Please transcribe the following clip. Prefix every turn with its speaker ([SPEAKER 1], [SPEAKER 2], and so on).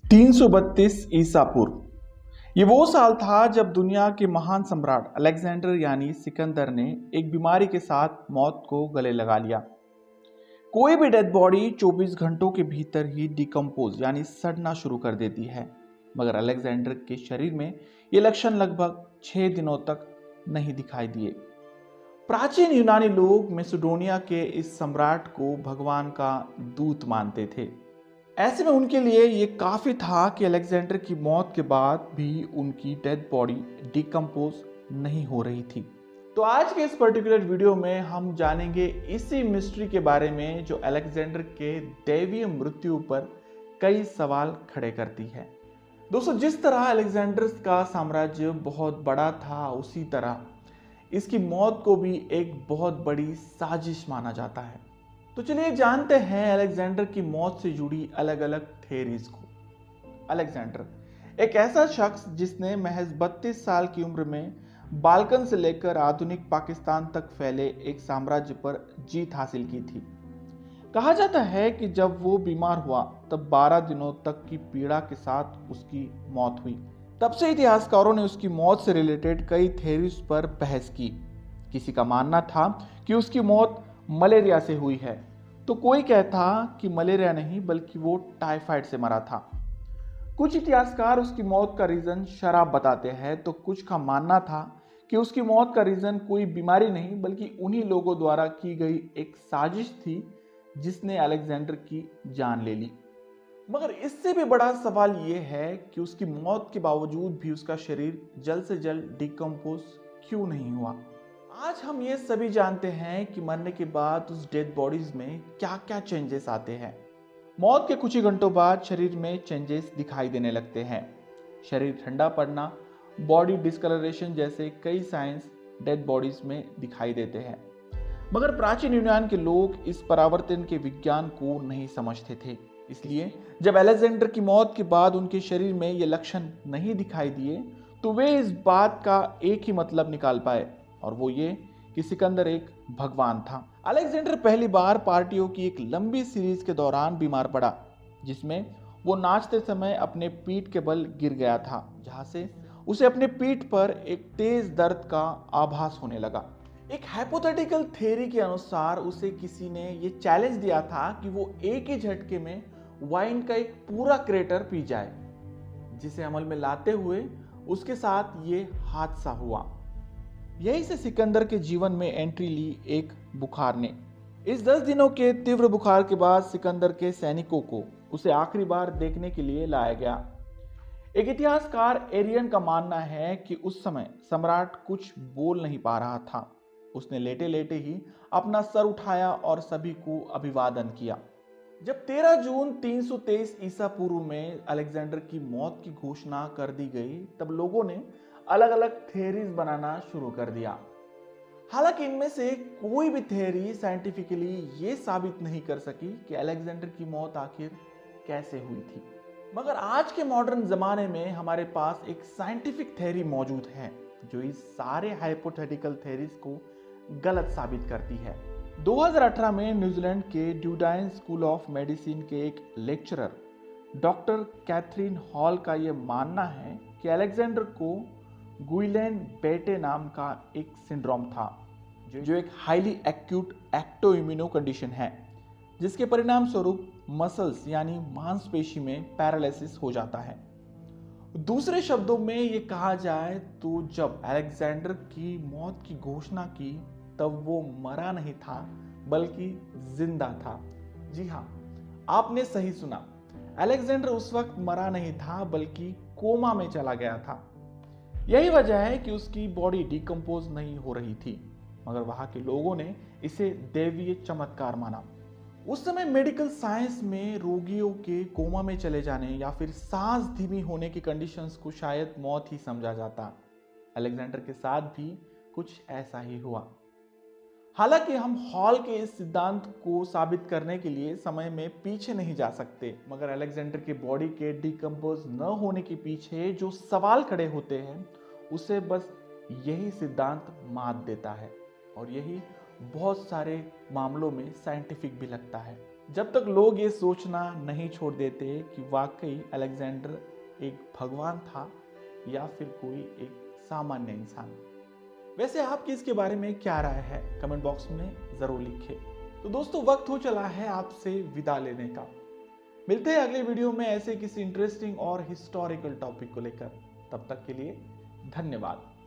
[SPEAKER 1] 332 ईसा पूर्व। ये वो साल था जब दुनिया के महान सम्राट अलेक्जेंडर यानी सिकंदर ने एक बीमारी के साथ मौत को गले लगा लिया। कोई भी डेड बॉडी 24 घंटों के भीतर ही डिकम्पोज यानी सड़ना शुरू कर देती है, मगर अलेक्जेंडर के शरीर में ये लक्षण लगभग 6 दिनों तक नहीं दिखाई दिए। प्राचीन यूनानी लोग मैसेडोनिया के इस सम्राट को भगवान का दूत मानते थे। ऐसे में उनके लिए ये काफ़ी था कि अलेक्जेंडर की मौत के बाद भी उनकी डेड बॉडी डिकम्पोज नहीं हो रही थी। तो आज के इस पर्टिकुलर वीडियो में हम जानेंगे इसी मिस्ट्री के बारे में जो अलेक्जेंडर के दैवीय मृत्यु पर कई सवाल खड़े करती है। दोस्तों, जिस तरह अलेक्जेंडर का साम्राज्य बहुत बड़ा था, उसी तरह इसकी मौत को भी एक बहुत बड़ी साजिश माना जाता है। तो चलिए जानते हैं अलेक्जेंडर की मौत से जुड़ी अलग अलग थेरीज को। अलेक्जेंडर एक ऐसा शख्स जिसने महज 32 साल की उम्र में बाल्कन से लेकर आधुनिक पाकिस्तान तक फैले एक साम्राज्य पर जीत हासिल की थी। कहा जाता है कि जब वो बीमार हुआ तब 12 दिनों तक की पीड़ा के साथ उसकी मौत हुई। तब से इतिहासकारों ने उसकी मौत से रिलेटेड कई थेरीज पर बहस की। किसी का मानना था कि उसकी मौत मलेरिया से हुई है, तो कोई कहता कि मलेरिया नहीं बल्कि वो टाइफाइड से मरा था। कुछ इतिहासकार उसकी मौत का रीजन शराब बताते हैं, तो कुछ का मानना था कि उसकी मौत का रीजन कोई बीमारी नहीं बल्कि उन्हीं लोगों द्वारा की गई एक साजिश थी जिसने अलेक्जेंडर की जान ले ली। मगर इससे भी बड़ा सवाल यह है कि उसकी मौत के बावजूद भी उसका शरीर जल्द से जल्द डिकम्पोज क्यों नहीं हुआ। आज हम ये सभी जानते हैं कि मरने के बाद उस डेड बॉडीज में क्या क्या चेंजेस आते हैं। मौत के कुछ ही घंटों बाद शरीर में चेंजेस दिखाई देने लगते हैं। शरीर ठंडा पड़ना, बॉडी डिस्कलरेशन जैसे कई साइंस डेड बॉडीज में दिखाई देते हैं। मगर प्राचीन यूनान के लोग इस परावर्तन के विज्ञान को नहीं समझते थे। इसलिए जब अलेक्जेंडर की मौत के बाद उनके शरीर में ये लक्षण नहीं दिखाई दिए, तो वे इस बात का एक ही मतलब निकाल पाए, और वो ये कि सिकंदर एक भगवान था। अलेक्जेंडर पहली बार पार्टियों की एक लंबी सीरीज के दौरान बीमार पड़ा, जिसमें वो नाचते समय अपने पीठ के बल गिर गया था, जहां से उसे अपने पीठ पर एक तेज दर्द का आभास होने लगा। एक हाइपोथेटिकल थ्योरी के अनुसार उसे किसी ने ये चैलेंज दिया था कि वो एक ही झटके में वाइन का एक पूरा क्रेटर पी जाए, जिसे अमल में लाते हुए उसके साथ ये हादसा हुआ। यही से सिकंदर के जीवन में एंट्री ली एक बुखार ने। इस 10 दिनों के तीव्र बुखार के बाद सिकंदर के सैनिकों को उसे आखिरी बार देखने के लिए लाया गया। एक इतिहासकार एरियन का मानना है कि उस समय सम्राट कुछ बोल नहीं पा रहा था। उसने लेटे लेटे ही अपना सर उठाया और सभी को अभिवादन किया। जब 13 जून 323 ईसा पूर्व में अलेक्जेंडर की मौत की घोषणा कर दी गई, तब लोगों ने अलग अलग थ्योरीज बनाना शुरू कर दिया। हालांकि इनमें से कोई भी थ्योरी साइंटिफिकली ये साबित नहीं कर सकी कि अलेक्जेंडर की मौत आखिर कैसे हुई थी। मगर आज के मॉडर्न जमाने में हमारे पास एक साइंटिफिक थ्योरी मौजूद है जो इस सारे हाइपोथेटिकल थ्योरीज को गलत साबित करती है। 2018 में न्यूजीलैंड के ड्यूडाइन स्कूल ऑफ मेडिसिन के एक लेक्चरर डॉक्टर कैथरीन हॉल का यह मानना है कि अलेक्जेंडर को गुइलेन बेटे नाम का एक सिंड्रोम था, जो एक highly acute ecto immuno condition है, जिसके परिणाम स्वरूप मसल्स यानी मांसपेशी में पैरालिसिस हो जाता है। दूसरे शब्दों में ये कहा जाए तो जब अलेक्जेंडर की मौत की घोषणा की, तब वो मरा नहीं था बल्कि जिंदा था। जी हाँ, आपने सही सुना, अलेक्जेंडर उस वक्त मरा नहीं था बल्कि कोमा में चला गया था। यही वजह है कि उसकी बॉडी डिकम्पोज नहीं हो रही थी, मगर वहां के लोगों ने इसे दैवीय चमत्कार माना। उस समय मेडिकल साइंस में रोगियों के कोमा में चले जाने या फिर सांस धीमी होने की कंडीशंस को शायद मौत ही समझा जाता। अलेक्जेंडर के साथ भी कुछ ऐसा ही हुआ। हालांकि हम हॉल के इस सिद्धांत को साबित करने के लिए समय में पीछे नहीं जा सकते, मगर अलेक्जेंडर की बॉडी के डिकम्पोज न होने के पीछे जो सवाल खड़े होते हैं, उसे बस यही सिद्धांत मात देता है, और यही बहुत सारे मामलों में साइंटिफिक भी लगता है। जब तक लोग ये सोचना नहीं छोड़ देते कि वाकई अलेक्जेंडर एक भगवान था या फिर कोई एक सामान्य इंसान। वैसे आपकी इसके बारे में क्या राय है, कमेंट बॉक्स में जरूर लिखें। तो दोस्तों, वक्त हो चला है आपसे विदा लेने का। मिलते हैं अगले वीडियो में ऐसे किसी इंटरेस्टिंग और हिस्टोरिकल टॉपिक को लेकर। तब तक के लिए धन्यवाद।